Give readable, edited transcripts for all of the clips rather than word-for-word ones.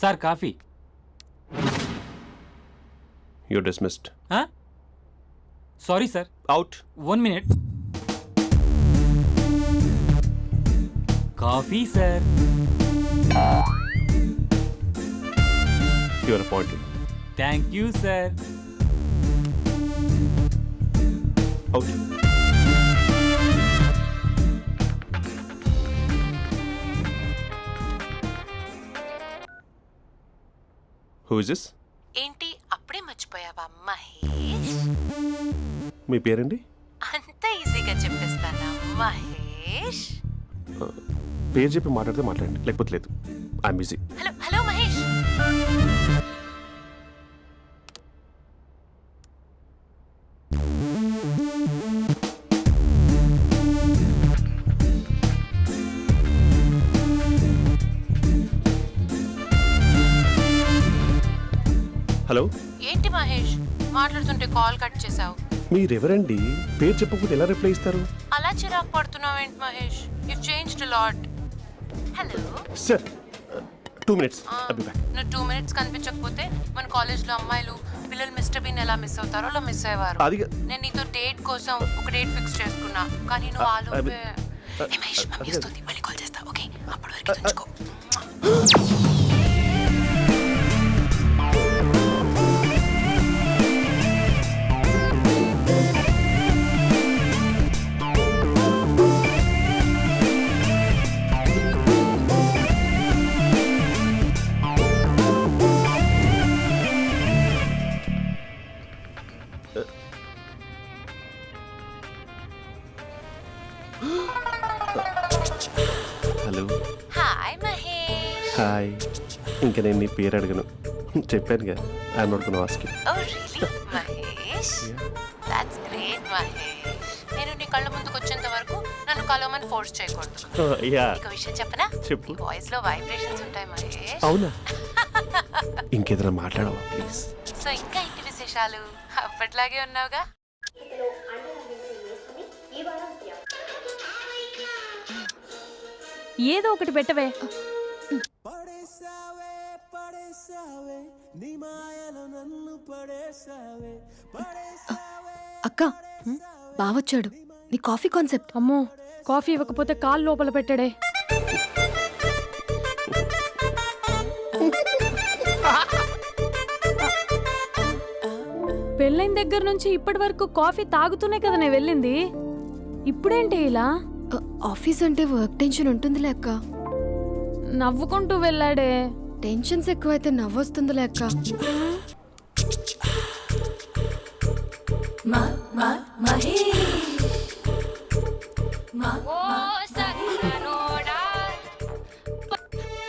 Sir coffee. You're dismissed. Sorry sir. Out. 1 minute. Coffee sir. You're appointed. Thank you sir. Out. Who is this? ఏంటి అప్పుడే మర్చిపోయావా మహేష్? మీ పేరండి? అంత ఈజీగా చెప్పేస్తానా మహేష్? పేరు చెప్పి మాట్లాడితే మాట్లాడండి, లేకపోతే లేదు. I'm busy. Hello hello Mahesh. Hello. ఏంటి మహేష్ మాట్లాడుతుంటే కాల్ కట్ చేసావు? మీరెవరండి? పేరు చెప్పకపోతే ఎలా రిప్లై ఇస్తారు? అలా చిరాకు పడుతున్నావు ఏంటి Mahesh? You changed lot. Hello sir 2 minutes. I'll be back. నువ్వు 2 minutes కనిపించకపోతే మన కాలేజ్లో అమ్మాయిలు పిల్లలు మిస్టర్ బీన్ ఎలా మిస్ అవుతారో అలా మిస్ అయ్యేవారు. అది నేను నీతో డేట్ కోసం ఒక డేట్ ఫిక్స్ చేసుకున్నా, కానీ నువ్వు ఆలోపే. మహేష్ మమ్మీ వస్తుంది, మళ్ళీ కాల్ చేస్తా. ఓకే అప్పటి వరకు తెచ్చుకో. హలో. హాయ్ మహేష్. హాయ్. ఇంకా నేను నీ పేరు అడగను, చెప్పానుగా. I'm not gonna ask you. Oh really Mahesh? That's great Mahesh. నేను నీ కళ్ళ ముందుకు వచ్చేంత వరకు నన్ను కలవమని ఫోర్స్ చేయకూడదు. యా. నీకు విషయం చెప్పనా? చెప్పు. నీ వాయిస్ లో వైబ్రేషన్స్ ఉంటాయి మహేష్. అవునా? ఇంకేదైనా మాట్లాడవా ప్లీజ్? సో ఇంకా ఇంటి విశేషాలు అప్పట్లాగే ఉన్నావుగా? ఏదో ఒకటి పెట్టవే. అక్క బావొచ్చాడు. నీ కాఫీ కాన్సెప్ట్. అమ్మో, కాఫీ ఇవ్వకపోతే కాలు లోపల పెట్టాడే. పెళ్ళైన దగ్గర నుంచి ఇప్పటి వరకు కాఫీ తాగుతూనే కదా నేను వెళ్ళింది. ఇప్పుడేంటి ఇలా? ఆఫీస్ అంటే వర్క్ టెన్షన్ ఉంటుందిలే అక్క. నవ్వుకుంటూ వెళ్ళాడే. టెన్షన్స్ ఎక్కువైతే నవ్వొస్తుందిలే అక్క.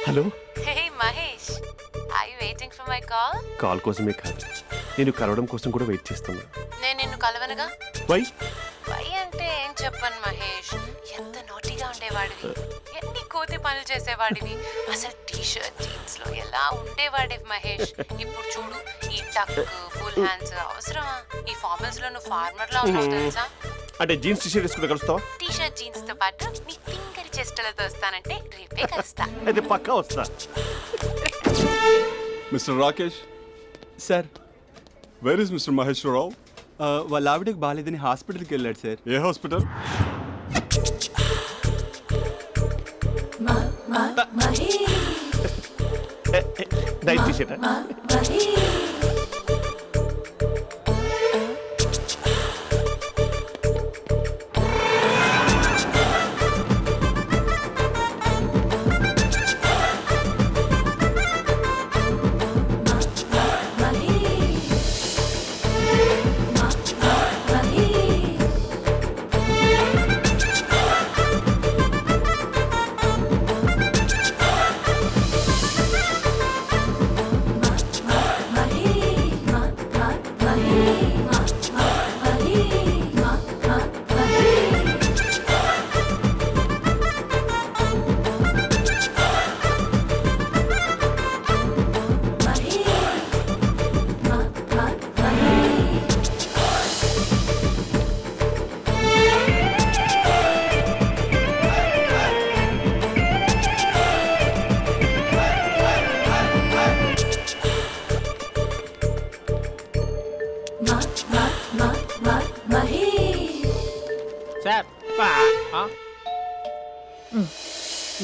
Hello. Hey Mahesh, are you waiting for my call? Call కోసమే కాదు, నేను కలవడం కోసం కూడా వెయిట్ చేస్తున్నా. నేను నిన్ను కలవనుగా. వై? వై అంటే ఏం చెప్పను మహేష్. ఎంత నోటిగా ఉండేవాడివి, ఎన్ని కోతి పనులు చేసేవాడివి. అసలు టీ షర్ట్ జీన్స్ లో ఎలా ఉండేవాడివి మహేష్. ఇప్పుడు చూడు, ఈ టక్ ఫుల్ హ్యాండ్స్ అవసరమా? ఈ ఫార్మల్స్ లో నువ్వు ఫార్మర్ లా ఉన్నావు తెలుసా? అంటే జీన్స్ టీ-షర్ట్ వేసుకుంటే కలుస్తావా? టీ షర్ట్ జీన్స్ తో పాటు నీ ఫింగర్ చెస్టలతో వస్తానంటే రేపే కలుస్తా. అయితే పక్కా వస్తా. Mister Rakesh. Sir, where is mister Maheswararao? వాళ్ళ ఆవిడకి బాగాలేదని హాస్పిటల్కి వెళ్ళాడు సార్. ఏ హాస్పిటల్? Night T-shirt.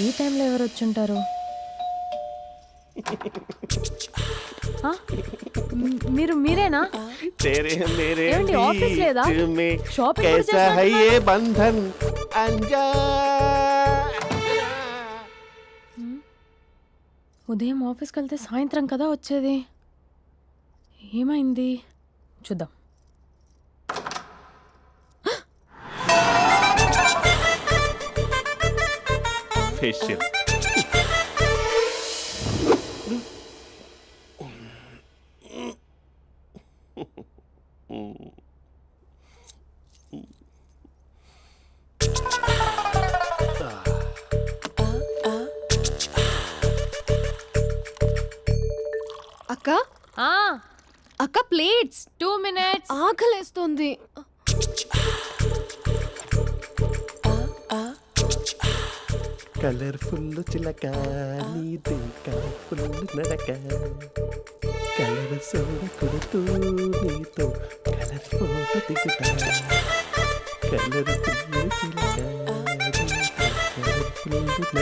ఈ టైంలో ఎవరు వచ్చుంటారు? ఆ? మీరేనా? तेरे मेरे ఏమండి, ఆఫీస్ లేదా? बीच में షాపింగ్ కూడా कैसा है చేస్తున్నారు? ये बंधन अंजा ఉదయం ఆఫీస్కి వెళ్తే సాయంత్రం కదా వచ్చేది. ఏమైంది చూద్దాం. फेशियल అక్క ఆ, అక్క ప్లేట్స్ 2 minutes. ఆకలేస్తుంది. కలర్ఫుల్ చిలక నీది కలర్ఫుల్ నడక కలర్ సోడ కొడుతూ నీతో కలర్ ఫోటో దిగుతా కలర్ఫుల్ చిలక కలర్ఫుల్ నడక.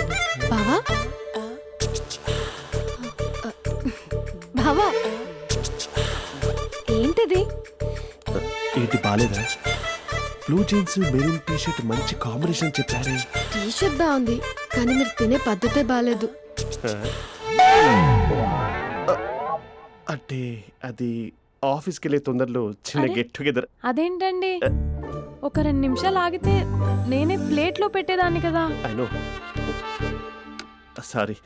బావా బావా ఏంటిది? ఏంటి బాలేదా? Blue jeans maroon T shirt మంచి కాంబినేషన్ చెప్పారే. టీ షర్ట్ బాగుంది కానీ మీరు తినే పద్ధతే బాగాలేదు. అంటే అది ఆఫీస్కి వెళ్ళే తొందరలో చిన్న అరే? Get together. అదేంటండి, ఒక 2 నిమిషాలు ఆగితే నేనే ప్లేట్లో పెట్టేదాన్ని కదా. I know, sorry.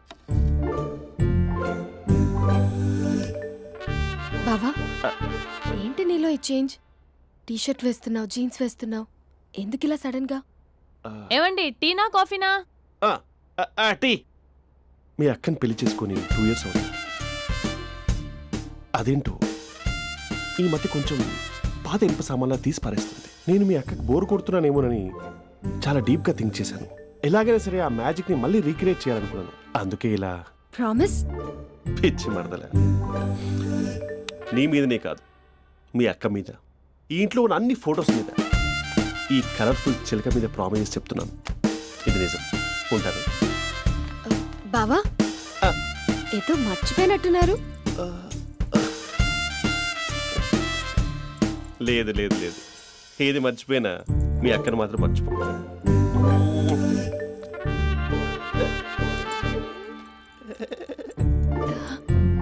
బావా ఏంటి నీలో ఈ చేంజ్? టీ షర్ట్ వేస్తున్నావు, జీన్స్ వేస్తున్నావు, ఎందుకు ఇలా సడన్ గా? ఏమండి, టీనా కాఫీనా? టీ. మీ అక్కని పెళ్లి చేసుకొని 2 years అవుతుంది. అదేంటో ఈ మధ్య కొంచెం పాత ఇనుప సామాన్లా తీసి పారేస్తుంది. నేను మీ అక్కకి బోర్ కొడుతున్నానేమోనని చాలా డీప్గా థింక్ చేశాను. ఎలాగైనా సరే ఆ మ్యాజిక్ని మళ్ళీ రీక్రియేట్ చేయాలనుకున్నాను. అందుకే ఇలా ప్రామిస్? పిచ్చి మరదల. నీ మీదనే కాదు, మీ అక్క మీద, ఈ ఇంట్లో ఉన్న అన్ని ఫొటోస్ మీద, ఈ కలర్ఫుల్ చిలక మీద ప్రామిస్ చెప్తున్నాను. ఇది నిజం. ఉంటాను. బావా ఆ. ఏదో మర్చిపోయినట్టున్నారు. లేదు లేదు లేదు, ఏది మర్చిపోయినా మీ అక్కను మాత్రం మర్చిపో.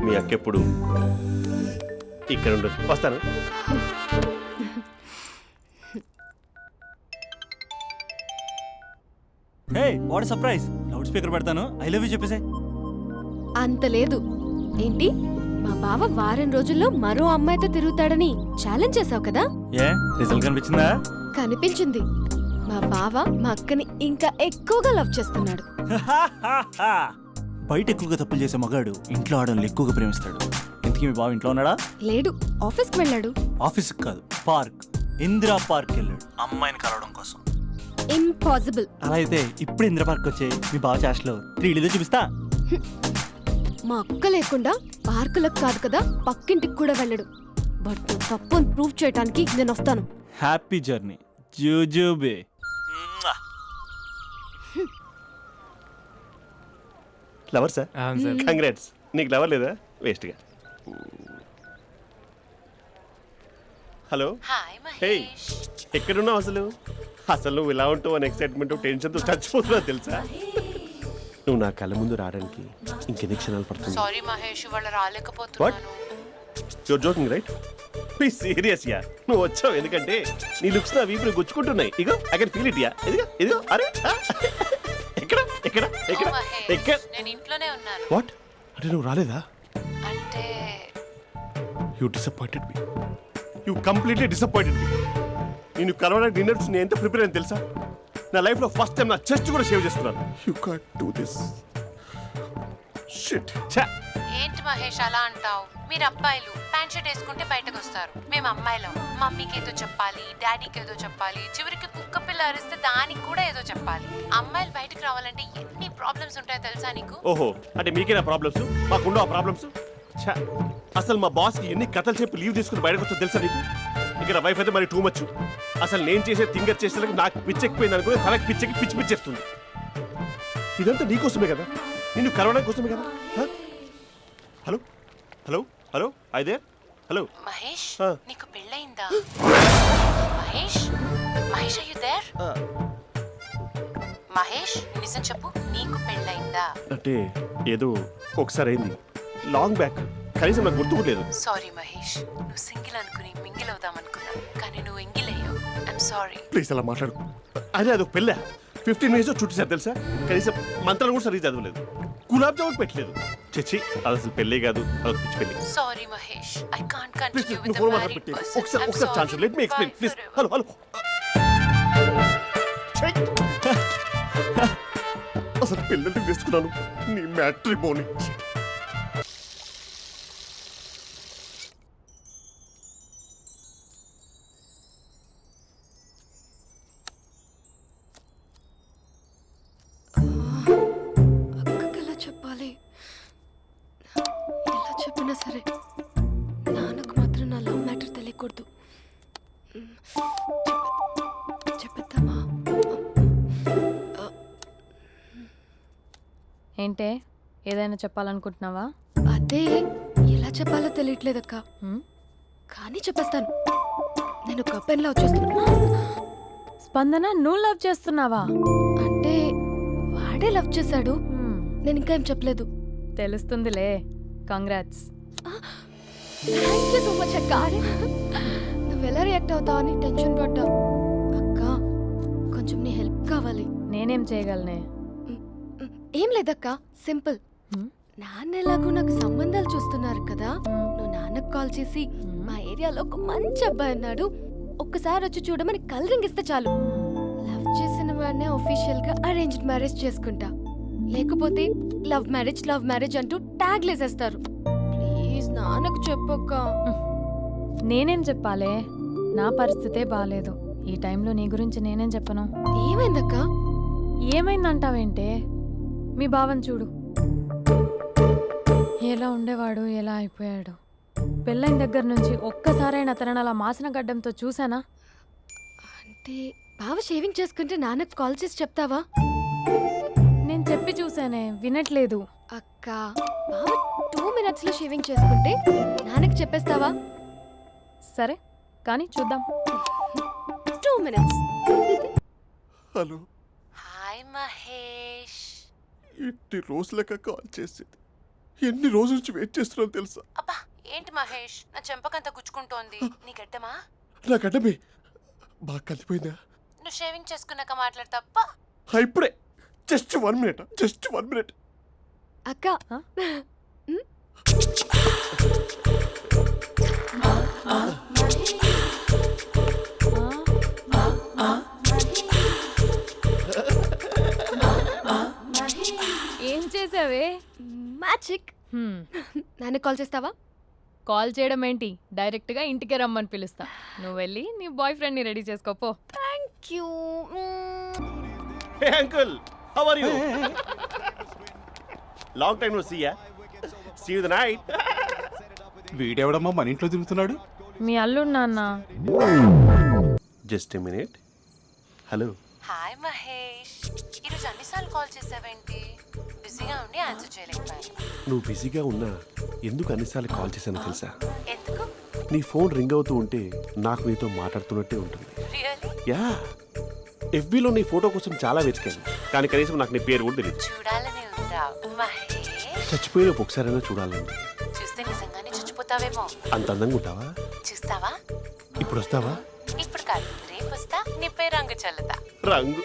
మీ అక్క ఎప్పుడు ఇక్కడ ఉండదు. వస్తాను. Hey what surprise. Loud speaker పెడతాను, ఐ లవ్ యూ చెప్పేసే. అంత లేదు. ఏంటి, మా బావ వారం రోజుల్లో మరో అమ్మాయితో తిరుగుతాడని ఛాలెంజ్ చేసావు కదా? ఏ రిజల్ట్ కనిపించిందా? కనిపించింది. మా బావ మా అక్కని ఇంకా ఎక్కువగా లవ్ చేస్తున్నాడు. బయట ఎక్కువగా తప్పులు చేసే మగాడు ఇంట్లో ఆడవాళ్ళు ఎక్కువగా ప్రేమిస్తాడు. ఇంతకీ మీ బావ ఇంట్లో ఉన్నాడా? లేడు, ఆఫీస్కి వెళ్ళాడు. ఆఫీస్కి కాదు, పార్క్, ఇందిరా పార్క్ వెళ్ళాడు అమ్మాయిని కలవడం కోసం. ఇంపాసిబుల్. అలా అయితే ఇప్పుడు ఇందిరా పార్క్ వచ్చే మీ బావ చాష్లో 3Dలో చూపిస్తా. మా అక్క లేకుండా పార్కులకు కాదు కదా పక్కింటికి కూడా వెళ్ళడు. బట్ నువ్వు తప్పు అని ప్రూవ్ చేయడానికి నేను వస్తాను. హ్యాపీ జర్నీ జూజూబే. Lover sir, congrats. నీకు లవర్ లేదా? వేస్ట్గా. హలో. Hi hey, Mahesh. ఎక్కడున్నావు అసలు? అసలు నువ్వు ఇలా ఉంటావు అని ఎక్సైట్మెంట్ టెన్షన్తో చచ్చిపోతున్నా తెలుసా? నువ్వు నా కళ్ళ ముందు రావడానికి ఇంకెన్ని క్షణాలు పడుతుంది? సారీ మహేష్, ఇవాళ రాలేకపోతున్నాను. You're joking right? Be serious yeah. నువ్వు వచ్చావు ఎందుకంటే నీ లుక్స్ నా వీపుని గుచ్చుకుంటున్నాయి. ఇగో I can feel it yeah. ఇదిగో ఇదిగో. అరే ఎక్కడ ఎక్కడ ఎక్కడ ఓ మహేష్, ఎక్కడ? నేను ఇంట్లోనే ఉన్నాను. వాట్ అంటే నువ్వు రాలేదా? అంటే you disappointed me. You completely disappointed me. నేను కరోనా డిన్నర్స్ నేను ఎంత ప్రిపేర్ అని తెలుసా? నా లైఫ్లో ఫస్ట్ టైం నా చెస్ట్ కూడా షేవ్ చేసుకున్నాను. You can't do this shit. ఏంటి మహేష్ అలా అంటావు? మీరు అబ్బాయిలు ప్యాంట్ షర్ట్ వేసుకుంటే బయటకు వస్తారు. మేము అమ్మాయిలం మమ్మీకి ఏదో చెప్పాలి, డాడీకి ఏదో చెప్పాలి, చివరికి కుక్క పిల్ల అరిస్తే దానికి కూడా ఏదో చెప్పాలి. అమ్మాయిలు బయటకు రావాలంటే ఎన్ని ప్రాబ్లమ్స్ ఉంటాయో తెలుసా నీకు? ఓహో, అంటే మీకేనా ప్రాబ్లమ్స్? మాకుండా ఆ ప్రాబ్లమ్స్? అసలు మా బాస్కి ఎన్ని కథలు చెప్పి లీవ్ తీసుకుని బయటకు వచ్చో తెలుసా నీకు? ఇక్కడ వైఫ్ అయితే మరి టూ మచ్. అసలు నేను చేసే థింగర్ చేసేందుకు నాకు పిచ్చెక్కిపోయింది అనుకుని తనకి పిచ్చెక్కి పిచ్చి పిచ్చేస్తుంది. ఇదంతా నీకోసమే కదా, నిన్ను కలవడం కోసమే కదా. హ? హలో హలో హలో అయితే హలో. మహేష్ ఆ. నీకు పెళ్ళయిందా? Mahesh Mahesh are you there? మహేష్ నిజం చెప్పు, నీకు పెళ్ళయిందా? అంటే ఏదో ఒకసారి అయింది, లాంగ్ బ్యాక్, కనీసం నాకు గుర్తు కూడా లేదు. సారీ మహేష్, నువ్వు సింగిల్ అనుకుని మింగిల్ అవుదాం అనుకున్నా, కానీ నువ్వు ఎంగిల్ అయ్యావు. I'm sorry. ప్లీజ్ అలా మాట్లాడు. అదే అదొక పెళ్ళ 15 మినిట్స్ చుట్టేసారు తెలుసా, కనీసం మంత్రాలు కూడా సరిగ్గా చదవలేదు, గులాబ్ జామున్ పెట్టలేదు. చచ్చి అది అసలు పెళ్ళే కాదు, అదొక పిచ్చి పెళ్ళి. Sorry Mahesh, I can't please continue నువ్వు విత్ ఫోన్ ద మాట్లాడి మ్యారీడ్ పెట్టి పర్సన్. ఒకసారి chance let me explain please. Hello hello. అసలు పిల్లల్ని తీసుకున్నాను నీ మ్యాట్రిమోని. అక్కకి ఎలా చెప్పాలి? ఎలా చెప్పినా సరే నాన్నకు మాత్రం నా లవ్ మ్యాటర్ తెలియకూడదు. చెప్పేద్దామా? ఏంటే ఏదైనా చెప్పాలనుకుంటున్నావా? అదే ఎలా చెప్పాలో తెలియట్లేదక్క, హ్మ్? కానీ చెప్పేస్తాను. నేను ఒక అబ్బాయిని లవ్ చేస్తున్నా. స్పందన, నువ్వు లవ్ చేస్తున్నావా? అంటే వాడే లవ్ చేశాడు, హ్మ్, నేను ఇంకా ఏం చెప్పలేదు. తెలుస్తుందిలే. Congrats. Thank you so much అక్క. నువ్వు ఎలా రియాక్ట్ అవుతావు అని టెన్షన్ పడ్డా. అక్క కొంచెం నీ హెల్ప్ కావాలి. నేనేం చేయగలనే? ఏం లేదక్క, సింపుల్. హ్మ్? నాన్న ఎలాగో నాకు సంబంధాలు చూస్తున్నారు కదా, నువ్వు నాన్నకు కాల్ చేసి మా ఏరియాలో ఒక మంచి అబ్బాయి అన్నాడు, ఒక్కసారి వచ్చి చూడమని కలరింగ్ ఇస్తే చాలు. లవ్ చేసిన వాడినే ఒఫీషియల్ గా అరేంజ్డ్ మ్యారేజ్ చేసుకుంటా, లేకపోతే లవ్ మ్యారేజ్ అంటూ ట్యాగ్ లేసేస్తారు. ప్లీజ్ నాన్నకు చెప్పక్క. నేనేం చెప్పాలే? నా పరిస్థితే బాలేదు. ఈ టైంలో నీ గురించి నేనేం చెప్పను? ఏమైందక్క? ఏమైందంటావేంటే? మీ భావం చూడు, ఎలా ఉండేవాడు, ఎలా అయిపోయాడు. పెళ్ళైన దగ్గర నుంచి ఒక్కసారైనా తనని అలా మాసిన గడ్డంతో చూసానా? అంటే బావ షేవింగ్ చేసుకుంటే నాన్నకు కాల్ చేసి చెప్తావా? నేను చెప్పి చూసానే, వినట్లేదు. అక్క బావ 2 minutes లో షేవింగ్ చేసుకుంటే నాన్నకి చెప్పేస్తావా? సరే కానీ చూద్దాం. 2 minutes. హలో. హాయ్ మహేష్. ఎన్ని రోజులక కాల్ చేసేది, ఎన్ని రోజుల నుంచి వెయిట్ చేస్తున్నాను తెలుసా? అబ్బా ఏంటి మహేష్, నా చెంపకంత గుచ్చుకుంటోంది. నీ గడ్డమా? నా గడ్డమే బాగా కలిపోయిందా? నువ్వు షేవింగ్ చేసుకున్నాక మాట్లాడు తప్ప. ఇప్పుడే జస్ట్ 1 minute. అక్క ఏం చేసావే? మ్యాజిక్. నాన్నకు కాల్ చేస్తావా? కాల్ చేయడం ఏంటి, డైరెక్ట్గా ఇంటికే రమ్మని పిలుస్తా. నువ్వు వెళ్ళి నీ బాయ్ ఫ్రెండ్ని రెడీ చేసుకోపో. Thank you. Hey uncle, how are you? Long time no see ya. See you the night. వీడెవడమ్మా మన ఇంట్లో తిరుగుతున్నాడు? మీ అల్లుడు నాన్న. Just a minute. Hello. Hi Mahesh, ఈరోజు అన్నిసార్లు కాల్ చేసావేంటి? బిజీగా ఉండి ఆన్సర్ చేయలేకపోయాను. నువ్వు బిజీగా ఉన్నా ఎందుకు అన్నిసార్లు కాల్ చేశానో తెలుసా? ఎందుకు? నీ ఫోన్ రింగ్ అవుతూ ఉంటే నాకు నీతో మాట్లాడుతున్నట్టే ఉంటుంది. రియల్లీ? యా, ఎఫ్బీలో నీ ఫోటో కోసం చాలా వెతికాను, కానీ కనీసం నాకు నీ పేరు కూడా తెలియదు. చూడాలని ఉందా మహేష్? చచ్చిపోయిన ఒకసారైనా చూడాలండి. చూస్తే నిజంగానే చచ్చిపోతావేమో. అంత అందంగా ఉంటావా? చూస్తావా? ఇప్పుడు వస్తావా? ఇప్పుడు కాదు, రేపు వస్తా, నీపై రంగు చల్లుతా. రంగు?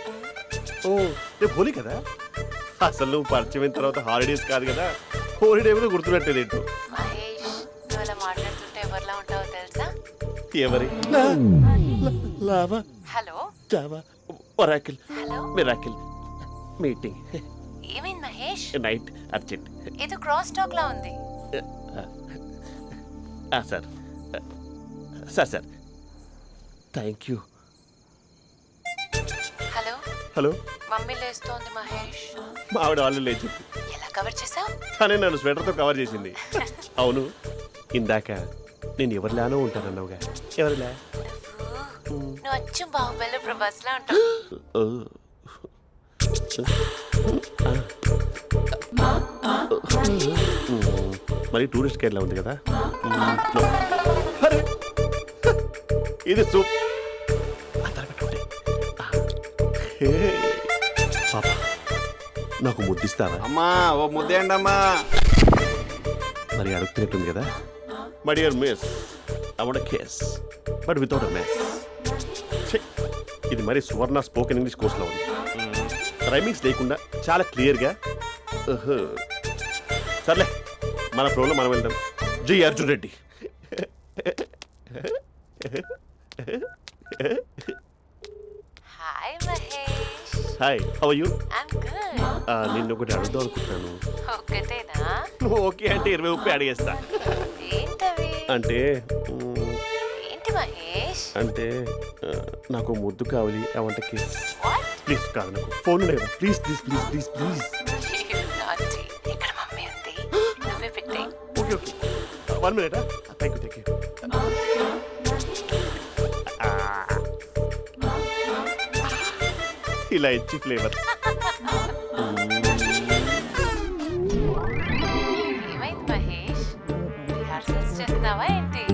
ఓ రేపు హోలీ కదా. అసలు నువ్వు పరిచయం తర్వాత హాలిడేస్ కాదు కదా, హోలిడే కూడా గుర్తున్నట్టేది ఏంటో. మహేష్, నువ్వు అలా మాట్లాడుతుంటే ఎవరిలా ఉంటావో తెలుసా? ఎవరి? Lava, hello java, oracle, hello, miracle, meeting, ఏమైంది మహేష్? Night, urgent. ఏదో క్రాస్ టాక్ లా ఉంది. Sir sir sir thank you. Hello hello, mummy లేస్తోంది మహేష్. మా ఆవిడ వాళ్ళు లేచి ఎలా కవర్ చేసావు? తనే నన్ను స్వెటర్తో కవర్ చేసింది. అవును, ఇందాక నేను ఎవరిలానో ఉంటానన్నావుగా, ఎవరిలా? నువ్వు అచ్చం బాహుబలి ప్రభాస్ లా ఉంటావు. మరి టూరిస్ట్ గైడ్లా ఉంది కదా. No. అరే! ఇది సూప్ అందరం పెట్టుకోండి. హే! పాప నాకు ముద్దిస్తావా? అమ్మా ఓ ముద్దేయండి అమ్మా. మరి అడుగుతున్నట్టుంది కదా. My dear miss, I want kiss but without a mess. ఇది మరి సువర్ణ స్పోకెన్ ఇంగ్లీష్ కోర్సులో ఉంది. రైమింగ్స్ లేకుండా చాలా క్లియర్గా. సర్లే, మన ప్రోలో మనం వెళ్దాం. జై Arjun Reddy. Hi Mahesh. Hi, how are you? I'm good. నిన్ను ఒకటి అడుగుదాం అనుకుంటున్నాను. ఒకటేనా? నువ్వు ఓకే అంటే 20 అడిగేస్తా. ఏంటవి? అంటే ఏంటి మహేష్? అంటే నాకు ముద్దు కావాలి. I want kiss. What? Please కాదు, నాకు ఫోన్ లేదా? Please please please please please. నాటి. ఇక్కడ మమ్మీ ఉంది, నువ్వే పెట్టే. Okay okay, 1 minute. Thank you. ఇలా ఇచ్చి ఫ్లేవర్. ఏమైంది మహేష్? రిహార్సల్స్ చేస్తున్నావా ఏంటి?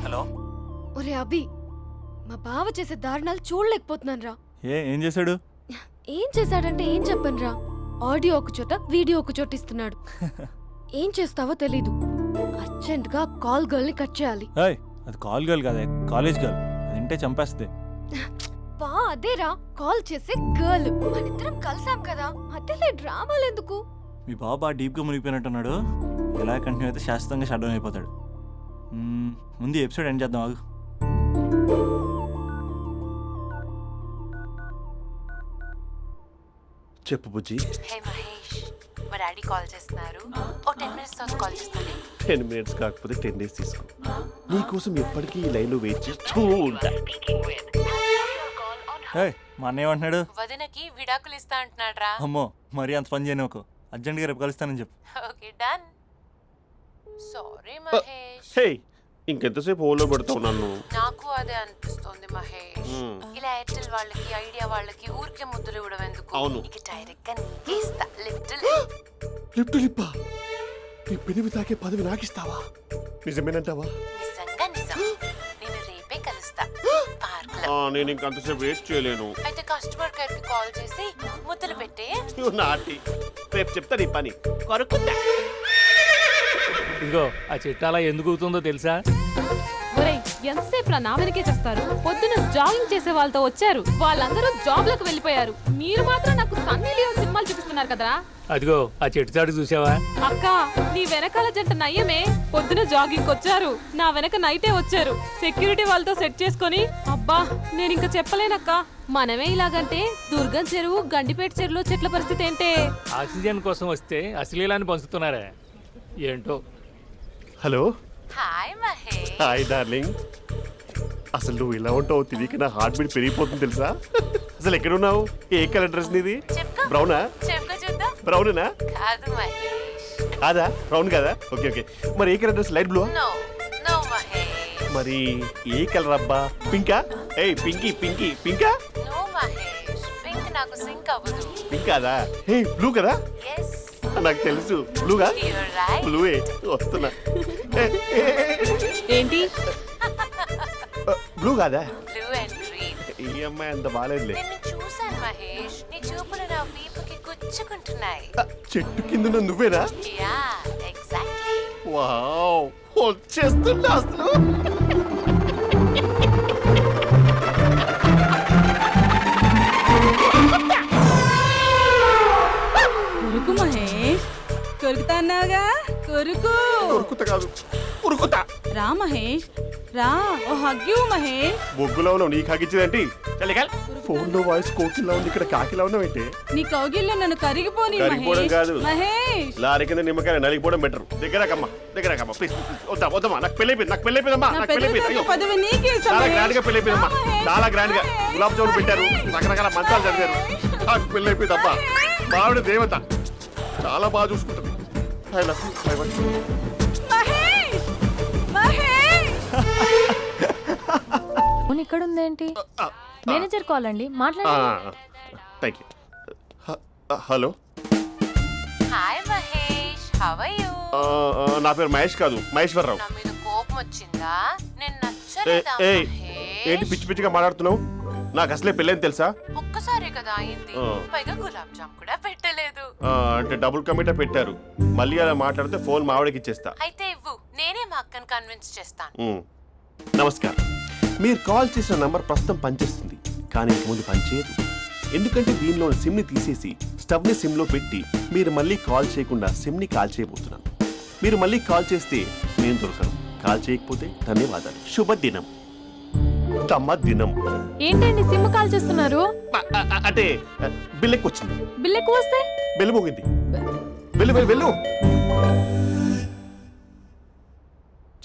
హలో. ఒరే అభి, మా బావ చేసే దారుణాలు చూడలేకపోతున్నాను రా. ఏం చేశాడు? ఏం చేశాడంటే ఏం చెప్పను రా. ఆడియో ఒక చోట, వీడియో ఒక చోట ఇస్తున్నాడు. ఏం చేస్తావో తెలీదు. అర్జెంట్ గా కాల్ గర్ల్ ని కట్ చేయాలి. ఏయ్, అది కాల్ గర్ల్ కాదే, కాలేజ్ గర్ల్. అది వింటే చంపేస్తుంది. బా అదేరా, కాల్ చేసే గర్ల్. మనిద్దరం కలిసాం కదా, మధ్యలో డ్రామాలు ఎందుకు? మీ బాబు బాగా డీప్గా మునిగిపోయినట్టున్నాడు. ఎలా కంటిన్యూ అయితే శాశ్వతంగా షట్ డౌన్ అయిపోతాడు. ముందు ఎపిసోడ్ ఎండ్ చేద్దాం, ఆగు. చెప్పు బుజ్జి. హే మహేష్, మా డాడీ కాల్ చేస్తున్నారు. ఓ 10 minutes తర్వాత కాల్ చేస్తాను. 10 minutes కాకపోతే 10 days తీసుకో. నీకోసం ఎప్పటికీ ఈ లైన్లో వెయిట్ చేస్తూ ఉంటా. ఏయ్, మా అన్నయ్య ఏమంటున్నాడు? వదినకి విడాకులు ఇస్తా అంటున్నాడు రా. అమ్మో, మరీ అంత పని చేయను. ఒక అర్జెంట్గా రేపు కలుస్తానని చెప్పు. Okay done. సారీ మహేష్. హే, ఇంకెంతసేపు హోల్లో పెడతావు నన్ను? నాకు అదే అనిపిస్తోంది మహేష్. ఇలా ఎయిర్టెల్ వాళ్ళకి, ఐడియా వాళ్ళకి ఊరికే ముద్దులు ఇవ్వడం ఎందుకు? అవును. ఇక డైరెక్ట్ గా నీకే ఇస్తా. లిటిల్ లిప్ టు లిప్పా? నీ పెనివి తాకే పదవి నాకిస్తావా? నిజమేనంటావా? నిజంగా నిజం. నేను రేపే కలుస్తా పార్క్ లో. నేను ఇంకంతసేపు వెయిట్ చేయలేను. అయితే కస్టమర్ కేర్ కి కాల్ చేసి ముద్దులు పెట్టే. నాటి రేపు చెప్తా నీ పని. కొరుకుందా? ఇదిగో ఆ చెట్టు అలా ఎందుకు అవుతుందో తెలుసా? ఒరేయ్, ఎంతసేపు నా వెనకే చేస్తారు? పొద్దున జాగింగ్ చేసే వాళ్ళతో వచ్చారు, వాళ్ళందరూ జాబ్లకు వెళ్ళిపోయారు. మీరు మాత్రం నాకు సన్నీ లియోన్ సినిమాలు చూపిస్తున్నారు కదరా. అదిగో ఆ చెట్టు చాటు చూసావా? అక్క, నీ వెనకాల జంట నయ్యమే. పొద్దున జాగింగ్ వచ్చారు, నా వెనక నైటే వచ్చారు. సెక్యూరిటీ వాళ్ళతో సెట్ చేసుకొని, అబ్బా నేను ఇంకా చెప్పలేనక్క. మనమే ఇలాగంటే దుర్గం చెరువు, గండిపేట చెరువులో చెట్ల పరిస్థితి ఏంటే? ఆక్సిజన్ కోసం వస్తే అశ్లీలాన్ని పంచుతున్నారా ఏంటో. Hello. Hi Mahesh. Hi darling. అసలు నువ్వు ఇలా ఉంటావు తిరిగి నా హార్ట్ బీట్ పెరిగిపోతుంది తెలుసా? అసలు ఎక్కడున్నావు? ఏ కలర్ డ్రెస్ నీది? చెప్పుకో. బ్రౌనా? చెప్పుకో చూద్దాం. బ్రౌనేనా? కాదు మహేష్. కాదా? బ్రౌన్ కదా? Okay okay. మరి ఏ colour dress? Light blue? No no Mahesh. మరి ఏ కలర్ అబ్బా? పింకా? ఏయ్ పింకీ పింకీ పింకా? నో మహేష్, పింక్ నాకు సింక్ అవ్వదు. పింక్ కాదా? హే బ్లూ కదా? ఎస్, నాకు తెలుసు. బ్లూగా? You're right. బ్లూవే వస్తున్నా. ఏంటి? బ్లూ కాదా? Blue and green. ఈ అమ్మాయి అంత బాగాలేదులే. నిన్ను చూశాను మహేష్, నీ చూపులు నా వీపుకి గుచ్చుకుంటున్నాయి. చెట్టు కింద నువ్వేనా? Yeah exactly. వావ్, వచ్చేస్తున్నా అసలు. కొరుకు మహేష్, కొరుకుతా అన్నావుగా, కొరుకు. ఉరుకుతా కాదు, ఉరుకుతా. రా మహేష్, రా ఓ హగ్గు మహేష్. బొగ్గులో ఉన్నావు నీకు హగిచ్చిందేంటి ఫోన్లో వాయిస్ కోకిలా ఉంది, ఇక్కడ కాకిలా ఉన్నావు ఏంటి? నీ కౌగిల్లో నన్ను కరిగిపోని కరిగిపోవడం మహేష్. కాదు. మహేష్ లారీ కింద నిమ్మకాయ నలిగిపోవడం బెటర్. దగ్గరకమ్మా ప్లీజ్ వద్దమ్మా, నాకు పెళ్ళైపోయిందమ్మా నా నాకు పెద్ద పెళ్ళైపోయింది. పదవి నీకే ఇస్తా, చాలా మహేష్. గ్రాండ్ గా పెళ్ళైపోయిందమ్మా, చాలా గ్రాండ్ గా గులాబ్ జామున్ పెట్టారు, రకరకాల మంచాలు చదివారు. నాకు పెళ్ళైపోయిందమ్మా, మావిడ దేవత, చాలా బాగా చూసుకుంటుంది. I love you. I want you. Mahesh Mahesh ఇక్కడ ఉందేంటి? మేనేజర్ కాల్ అండి, మాట్లాడండి. Thank you. Hello, hi Mahesh, how are you? నా పేరు మహేష్ కాదు, మహేశ్వరరావు. నా మీద కోపం వచ్చిందా? నేను నచ్చలేదా ఏయ్, ఏంటి మహేష్? పిచ్చి పిచ్చిగా మాట్లాడుతున్నావు? నాకు అసలే పెళ్ళని తెలుసా? ఒక్కసారి కదా అయింది, పైగా గులాబ్ జామ్ కూడా పెట్టలేదు. అంటే డబుల్ కమిటా పెట్టారు. మళ్ళీ అలా మాట్లాడితే ఫోన్ మావిడకి ఇచ్చేస్తా. అయితే ఇవ్వు, నేనే మా అక్కని కన్విన్స్ చేస్తాను. నమస్కారం, మీరు కాల్ చేసిన నంబర్ ప్రస్తుతం పనిచేస్తుంది, కానీ ఇంక ముందు పనిచేయదు. ఎందుకంటే దీనిలో సిమ్ని తీసేసి స్టవ్ని సిమ్లో పెట్టి మీరు మళ్ళీ కాల్ చేయకుండా సిమ్ని కాల్ చేయబోతున్నాను. మీరు మళ్ళీ కాల్ చేస్తే నేను దొరకను, కాల్ చేయకపోతే ధన్యవాదాలు. శుభదినం. తమ దినం. ఏంటండి సిమ్ కాల్ చేస్తున్నారు? అంటే బిల్ ఎక్కువ వచ్చింది. బిల్ ఎక్కువ వస్తే బెల్లు మోగింది. వెళ్ళు వెళ్ళు వెళ్ళు.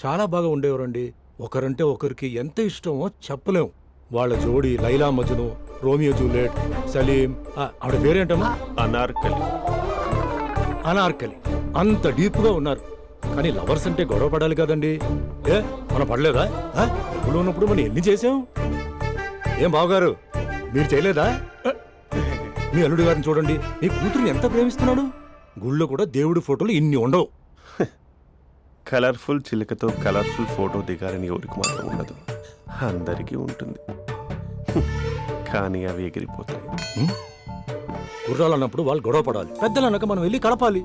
చాలా బాగా ఉండేవారండి. ఒకరంటే ఒకరికి ఎంత ఇష్టమో చెప్పలేం. వాళ్ళ జోడి లైలా మజ్ను, రోమియో జూలియట్, సలీం, ఆవిడ పేరేంటమ్మా? అనార్కలి. అనార్కలి. అంత డీప్ గా ఉన్నారు. కానీ లవర్స్ అంటే గొడవ పడాలి కదండి. మనం పడలేదా? డబ్బులు ఉన్నప్పుడు మనం ఎన్ని చేసాం? ఏం బావగారు, మీరు చేయలేదా? మీ అల్లుడి గారిని చూడండి, మీ కూతురుని ఎంత ప్రేమిస్తున్నాడు. గుళ్ళో కూడా దేవుడి ఫోటోలు ఇన్ని ఉండవు. కలర్ఫుల్ చిలుకతో కలర్ఫుల్ ఫోటో దిగాలని ఎవరికి మాత్రం ఉండదు, అందరికీ ఉంటుంది. కానీ అవి ఎగిరిపోతాయి. గుర్రాలు అన్నప్పుడు వాళ్ళు గొడవ పడాలి, పెద్దలు అన్నాక మనం వెళ్ళి కలపాలి.